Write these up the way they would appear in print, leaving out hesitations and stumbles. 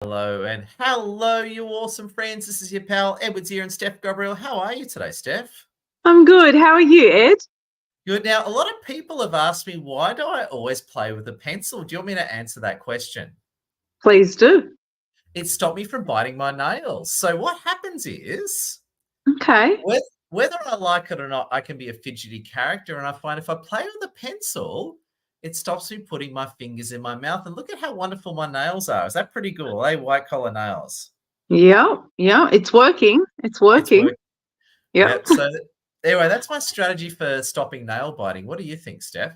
Hello and hello, you awesome friends. This is your pal Edwards here and Steph Gobraiel. How are you today, Steph? I'm good. How are you, Ed? Good. Now, a lot of people have asked me, why do I always play with a pencil? Do you want me to answer that question? Please do. It stopped me from biting my nails. So what happens is, Okay. whether I like it or not, I can be a fidgety character. And I find if I play with a pencil, it stops me putting my fingers in my mouth. And look at how wonderful my nails are. Is that pretty cool, eh? White collar nails. Yeah, yeah, it's working. It's It's working. working. Yeah. Yep. So anyway, that's my strategy for stopping nail biting. What do you think, Steph?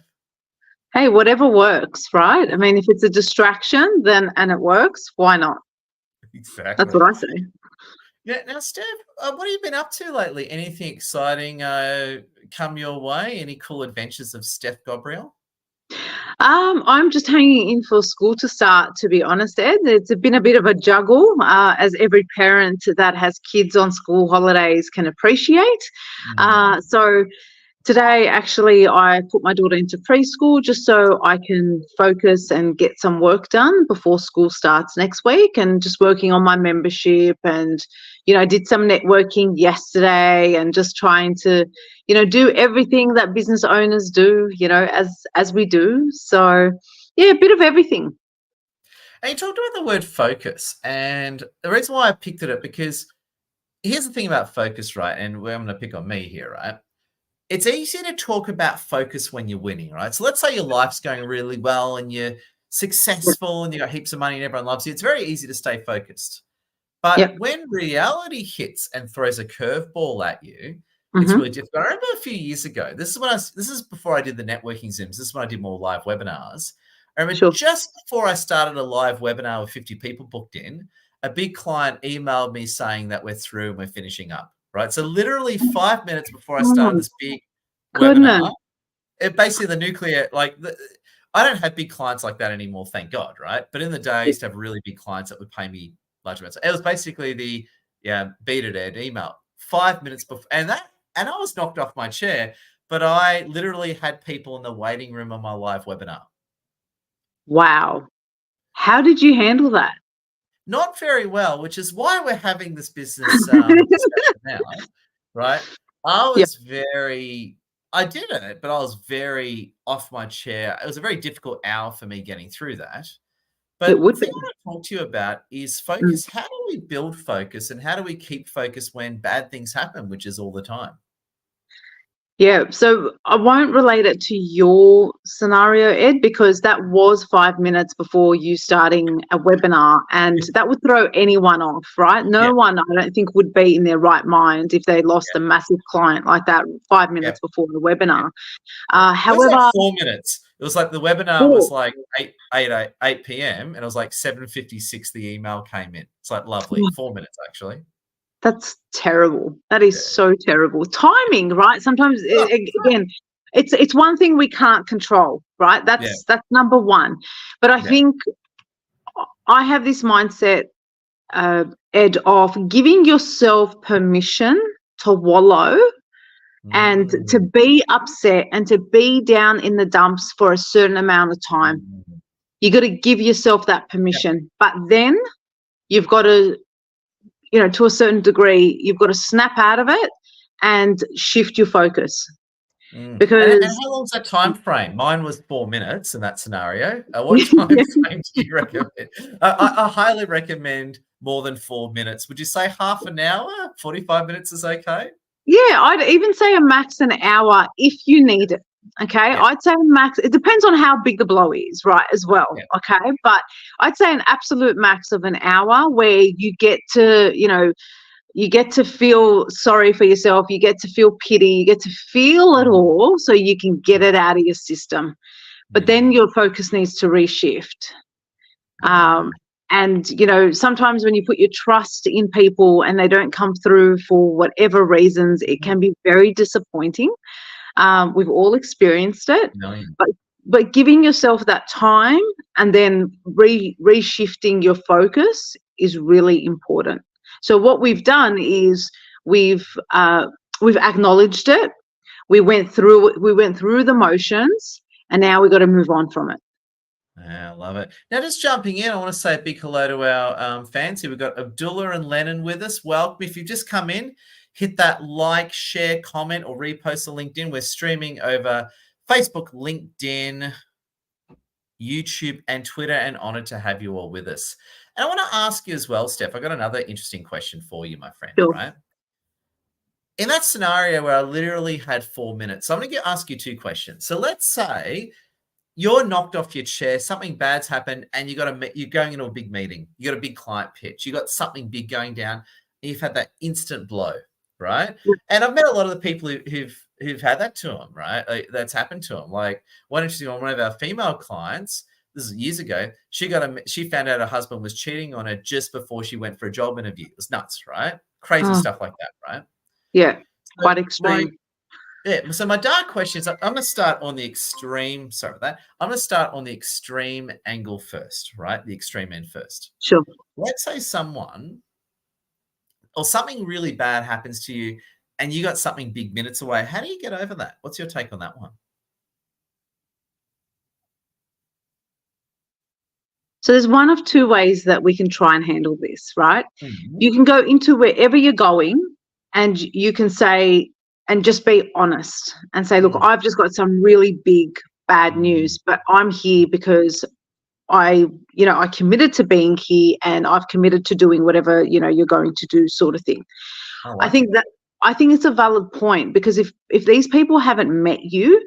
Hey, whatever works, right? I mean, if it's a distraction, then and it works, why not? That's Exactly. what I say. Yeah. Now, Steph, what have you been up to lately? Anything exciting come your way? Any cool adventures of Steph Gobraiel? I'm just hanging in for school to start, to be honest, Ed. It's been a bit of a juggle, as every parent that has kids on school holidays can appreciate. Mm. So today, actually, I put my daughter into preschool just so I can focus and get some work done before school starts next week, and just working on my membership. And, I did some networking yesterday and just trying to, do everything that business owners do, as we do. So, yeah, a bit of everything. And you talked about the word focus. And the reason why I picked it up, because here's the thing about focus, right? And where I'm going to pick on me here, right? It's easy to talk about focus when you're winning, right? So let's say your life's going really well and you're successful and you got heaps of money and everyone loves you. It's very easy to stay focused. But Yep. when reality hits and throws a curveball at you, it's really Hmm. difficult. I remember a few years ago, this is before I did the networking Zooms. This is when I did more live webinars. I remember Sure. just before I started a live webinar with 50 people booked in, a big client emailed me saying that we're through and we're finishing up, right? So literally 5 minutes before I Oh my started this big goodness. webinar, it basically the nuclear, I don't have big clients like that anymore, thank God, right? But in the day, I used to have really big clients that would pay me large amounts. It was basically the beat it Ed email 5 minutes before, and I was knocked off my chair, but I literally had people in the waiting room on my live webinar. Wow. How did you handle that? Not very well, which is why we're having this business discussion now, right? I Yeah, was I did it, but I was very off my chair. It was a very difficult hour for me getting through that. it But the would be. thing I want to talk to you about is Mm. focus. How do we build focus and how do we keep focus when bad things happen, which is all the time? Yeah, so I won't relate it to your scenario, Ed, because that was 5 minutes before you starting a webinar, and that would throw anyone off, right? Yeah, No one, I don't think, would be in their right mind if they lost yeah, a massive client like that five yeah, minutes before the yeah. webinar. Yeah. It was like However, 4 minutes. It was like the webinar was oh, like 8 PM, and it was like 7:56 the email came in. It's like lovely. 4 minutes, actually. that's terrible. That is Yeah. so terrible. Timing, right? Sometimes, Oh, again, it's one thing we can't control, right? yeah, That's number one. But I yeah. think I have this mindset, Ed, of giving yourself permission to wallow and to Mm, be upset and to be down in the dumps for a certain amount of time. mm. You got to give yourself that Yeah, permission. But then you've got to, to a certain degree, you've got to snap out of it and shift your focus. mm. And Because how long's that time frame? Mine was 4 minutes in that scenario. What time frame do you recommend? I highly recommend more than 4 minutes. Would you say half an hour? 45 minutes is okay? yeah, I'd even say a max an hour if you need it. Okay, Yeah, I'd say max. It depends on how big the blow is, right? As well. yeah. Okay, but I'd say an absolute max of an hour where you get to, you get to feel sorry for yourself. You get to feel pity. You get to feel it Mm, all, so you can get it out of your system. But then mm, your focus needs to reshift. Um, mm. and sometimes when you put your trust in people and they don't come through for whatever reasons, it Mhm. can be very disappointing. We've all experienced it, Million. but giving yourself that time and then reshifting your focus is really important. So what we've done is we've uh, we've acknowledged it. We went through the motions, and now we've got to move on from it. Yeah, I love it. Now, just jumping in, I want to say a big hello to our fans here. We've got Abdullah and Lennon with us. Welcome. If you've just come in, hit that like, share, comment, or repost to LinkedIn. We're streaming over Facebook, LinkedIn, YouTube, and Twitter, and honored to have you all with us. And I want to ask you as well, Steph, I got another interesting question for you, my friend, Sure. right? In that scenario where I literally had 4 minutes, so I'm going to ask you two questions. So let's say you're knocked off your chair, something bad's happened, and you're going into a big meeting. You got a big client pitch. You got something big going down, and you've had that instant blow, right? And I've met a lot of the people who've had that to them, right? That's happened to them. Like one interesting one of our female clients, this is years ago. She found out her husband was cheating on her just before she went for a job interview. It was nuts, right? Crazy stuff like that, right? Yeah, So quite extreme. So my dark question is, I'm going to start on the extreme. Sorry about that. I'm going to start on the extreme angle first, right? The extreme end first. Sure. Let's say someone or something really bad happens to you and you got something big minutes away. How do you get over that? What's your take on that one? So there's one of two ways that we can try and handle this, right? Mm-hmm. You can go into wherever you're going and you can say, and just be honest and say, look, I've just got some really big bad news, but I'm here because I committed to being here and I've committed to doing whatever, you're going to do, sort of thing. I think it's a valid point, because if these people haven't met you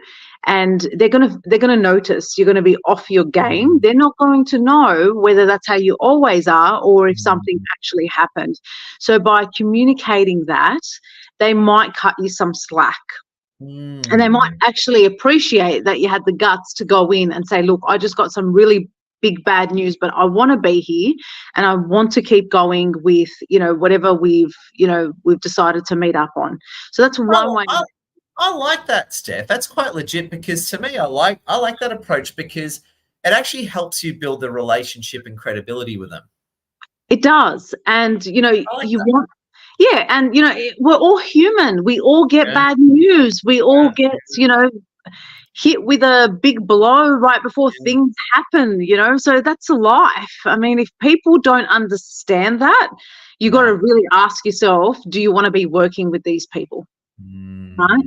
and they're gonna notice you're gonna be off your game, they're not going to know whether that's how you always are or if something actually happened. So by communicating that, they might cut you some slack. And they might actually appreciate that you had the guts to go in and say, look, I just got some really big bad news, but I want to be here and I want to keep going with, whatever we've decided to meet up on. So that's one way. I like that, Steph. That's quite legit, because to me, I like that approach, because it actually helps you build the relationship and credibility with them. It does. And, want. Yeah, and we're all human. We all get bad news. We all get, hit with a big blow right before things happen, so that's life. I mean, if people don't understand that, you got to really ask yourself, do you want to be working with these people? Right?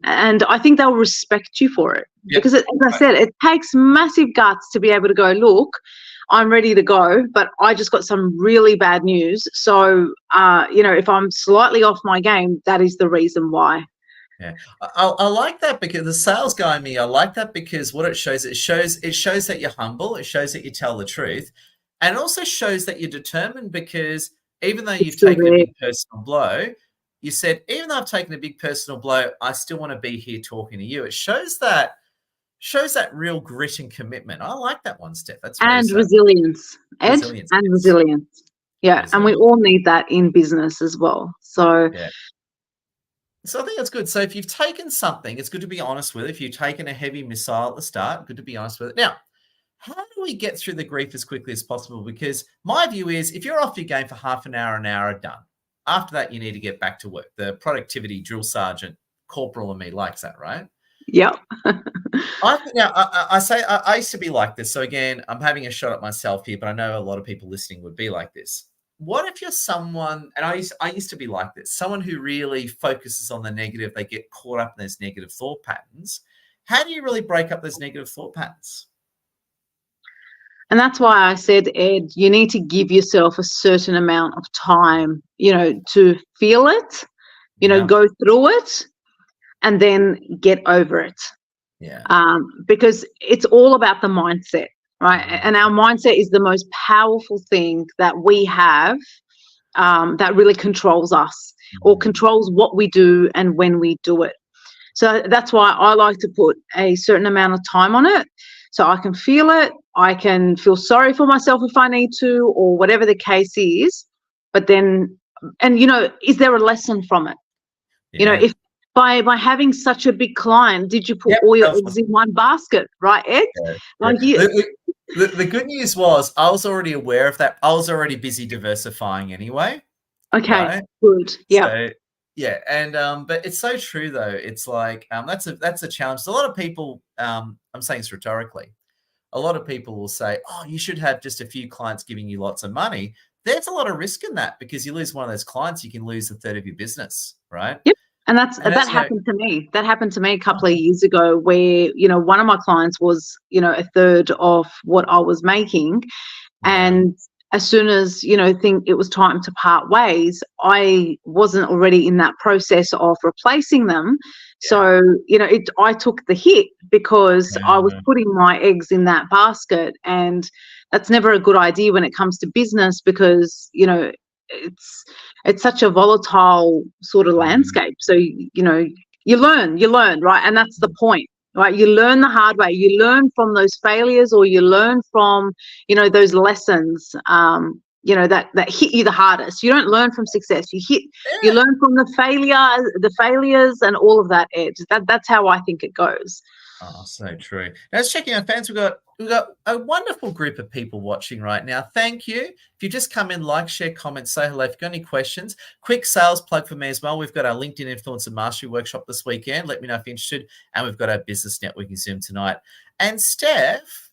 And I think they'll respect you for it, because as I said, it takes massive guts to be able to go, look, I'm ready to go, but I just got some really bad news. So, if I'm slightly off my game, that is the reason why. Yeah, I like that, because the sales guy in me, I like that, because what it shows that you're humble. It shows that you tell the truth, and it also shows that you're determined, because even though you've taken a big personal blow, you said, even though I've taken a big personal blow, I still want to be here talking to you. It shows that real grit and commitment. I like that one, Steph. That's resilience, Ed, resilience. Yeah, and we all need that in business as well. So yeah. So I think that's good. So if you've taken something, it's good to be honest with it. If you've taken a heavy missile at the start, good to be honest with it. Now, how do we get through the grief as quickly as possible? Because my view is, if you're off your game for half an hour, done. After that, you need to get back to work. The productivity drill sergeant corporal in me likes that, right? Yep. I used to be like this. So again, I'm having a shot at myself here, but I know a lot of people listening would be like this. What if you're someone, and I used to be like this, someone who really focuses on the negative, they get caught up in those negative thought patterns. How do you really break up those negative thought patterns? And that's why I said, Ed, you need to give yourself a certain amount of time, to feel it, go through it, and then get over it. Yeah. Because it's all about the mindset, right? And our mindset is the most powerful thing that we have, that really controls us, or controls what we do and when we do it. So that's why I like to put a certain amount of time on it, so I can feel it. I can feel sorry for myself if I need to, or whatever the case is. But then, and is there a lesson from it? Yeah. If by having such a big client, did you put all your eggs in one basket, right, Ed? Yeah. The good news was, I was already aware of that. I was already busy diversifying anyway. Okay, right? Good. Yeah. So, yeah, and but it's so true though. It's like that's a challenge. A lot of people, I'm saying this rhetorically, a lot of people will say, oh, you should have just a few clients giving you lots of money. There's a lot of risk in that, because you lose one of those clients, you can lose a third of your business, right? Yep. And And that that's where, happened to me. That happened to me a couple of oh, years ago, where, one of my clients was, a third of what I was making. yeah, And as soon as, think it was time to part ways, I wasn't already in that process of replacing them. yeah, So, I took the hit because I was yeah, putting my eggs in that basket. And that's never a good idea when it comes to business, because, it's it's such a volatile sort of mm, landscape. So, you learn, right? And that's the point. Right, you learn the hard way. You learn from those failures, or you learn from, those lessons, that hit you the hardest. You don't learn from success. You yeah. learn from the failures, and all of that. Ed, that's how I think it goes. Oh, so true. Now, let's check in our fans. We've got a wonderful group of people watching right now. Thank you. If you just come in, like, share, comment, say hello. If you've got any questions, quick sales plug for me as well. We've got our LinkedIn Influencer Mastery Workshop this weekend. Let me know if you're interested. And we've got our business networking Zoom tonight. And Steph,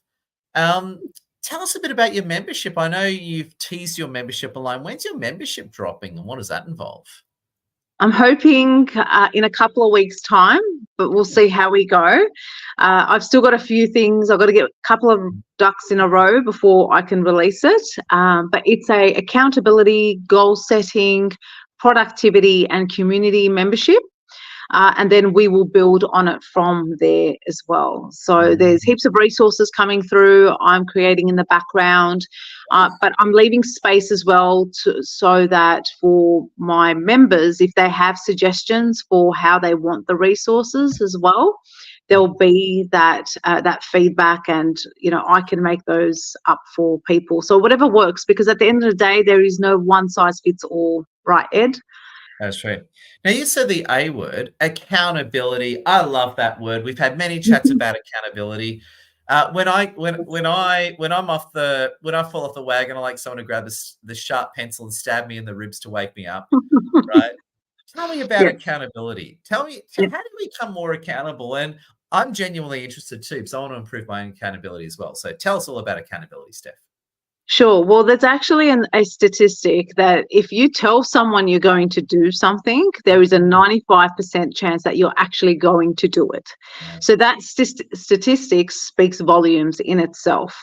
tell us a bit about your membership. I know you've teased your membership online. When's your membership dropping, and what does that involve? I'm hoping in a couple of weeks' time, but we'll see how we go. I've still got a few things. I've got to get a couple of ducks in a row before I can release it. But it's a accountability, goal setting, productivity, and community membership. And then we will build on it from there as well. So there's Mm, heaps of resources coming through. I'm creating in the background, but I'm leaving space as well so that for my members, if they have suggestions for how they want the resources as well, there'll be that feedback, and I can make those up for people. So whatever works, because at the end of the day, there is no one size fits all, right, Ed? That's right. Now, you said the A word, accountability. I love that word. We've had many chats about accountability. When I fall off the wagon, I like someone to grab the sharp pencil and stab me in the ribs to wake me up. Right? Tell me about Yeah. accountability. Tell me, Yeah. how do we become more accountable? And I'm genuinely interested too, because I want to improve my own accountability as well. So tell us all about accountability, Steph. Sure. Well, there's actually a statistic that if you tell someone you're going to do something, there is a 95% chance that you're actually going to do it. Yeah. So that statistic speaks volumes in itself.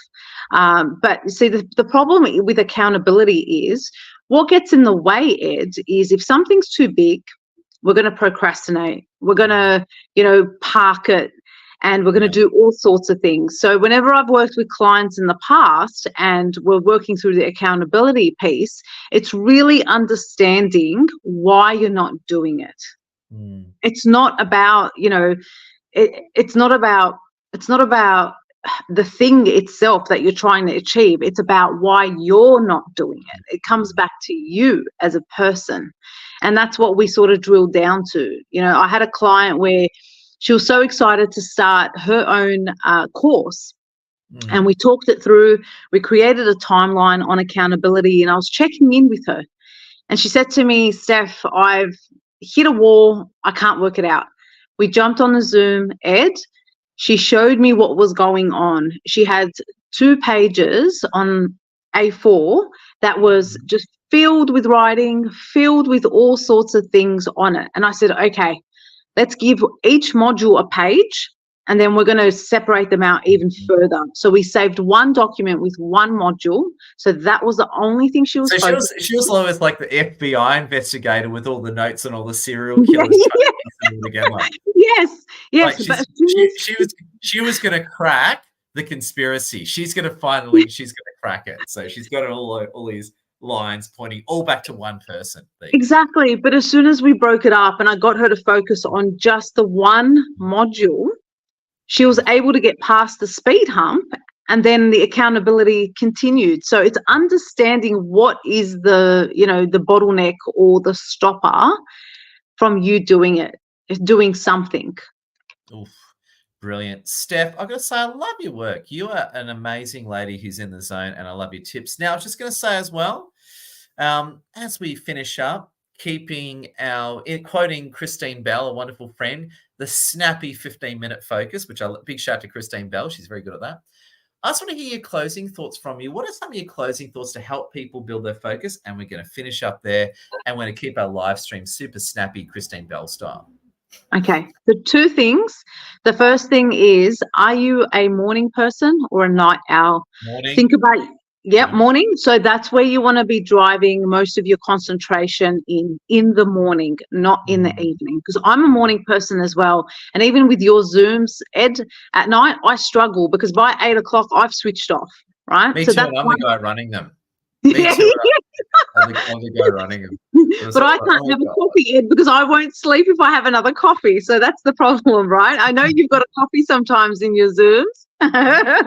But see, the problem with accountability is what gets in the way, Ed, is if something's too big, we're going to procrastinate. We're going to, park it, and we're going to Yeah. do all sorts of things. So whenever I've worked with clients in the past and we're working through the accountability piece, it's really understanding why you're not doing it. Mm. It's not about, it's not about the thing itself that you're trying to achieve. It's about why you're not doing it. It comes back to you as a person. And that's what we sort of drill down to. I had a client where she was so excited to start her own course. And Mm. we talked it through. We created a timeline on accountability, and I was checking in with her. And she said to me, Steph, I've hit a wall. I can't work it out. We jumped on the Zoom, Ed. She showed me what was going on. She had 2 pages on A4 that was just filled with writing, filled with all sorts of things on it. And I said, okay, let's give each module a page, and then we're going to separate them out even further. So we saved one document with one module. So that was the only thing she was So focused she was almost like the FBI investigator with all the notes and all the serial on. killers trying to piece them all together. Yes, Like, yes. But as soon as she was gonna crack the conspiracy. She's gonna crack it. So she's got all these lines pointing all back to one person. There you go. exactly, but as soon as we broke it up and I got her to focus on just the one module, she was able to get past the speed hump, and then the accountability continued. So it's understanding what is the bottleneck or the stopper from you doing something. Oof, brilliant. Steph, I've got to say, I love your work. You are an amazing lady who's in the zone, and I love your tips. Now, I was just going to say as well, as we finish up, quoting Christine Bell, a wonderful friend, the snappy 15-minute focus, big shout out to Christine Bell. She's very good at that. I just want to hear your closing thoughts from you. What are some of your closing thoughts to help people build their focus? And we're going to finish up there, and we're going to keep our live stream super snappy, Christine Bell style. Okay, so two things. The first thing is, are you a morning person or a night owl? Morning. Think about, morning. So that's where you want to be driving most of your concentration in the morning, not in the evening. Because I'm a morning person as well. And even with your Zooms, Ed, at night, I struggle because by 8 o'clock, I've switched off, right? Me so too, that's and I'm why, the guy running them. Me too. I'm the guy running them. But I can't have a coffee, Ed, because I won't sleep if I have another coffee. So that's the problem, right? I know you've got a coffee sometimes in your Zooms. I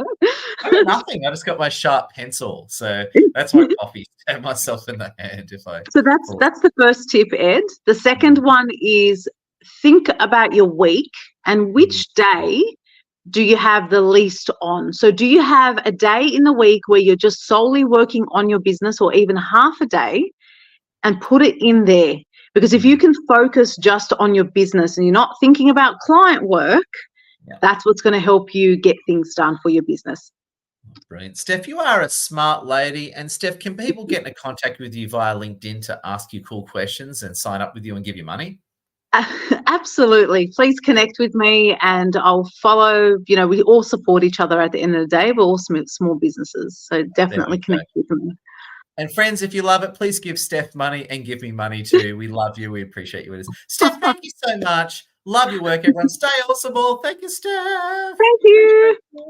got nothing. I just got my sharp pencil. So that's my coffee. Stab myself in the hand if I. So that's the first tip, Ed. The second one is think about your week and which day do you have the least on. So do you have a day in the week where you're just solely working on your business, or even half a day, and put it in there? Because if you can focus just on your business and you're not thinking about client work, that's what's going to help you get things done for your business. Brilliant. Steph, you are a smart lady. And Steph, can people get in contact with you via LinkedIn to ask you cool questions and sign up with you and give you money? Absolutely. Please connect with me and I'll follow. You know, we all support each other at the end of the day. We're all small businesses. So definitely connect with me. And friends, if you love it, please give Steph money and give me money too. We love you. We appreciate you. Steph, thank you so much. Love your work, everyone. Stay awesome. Thank you, Steph. Thank you.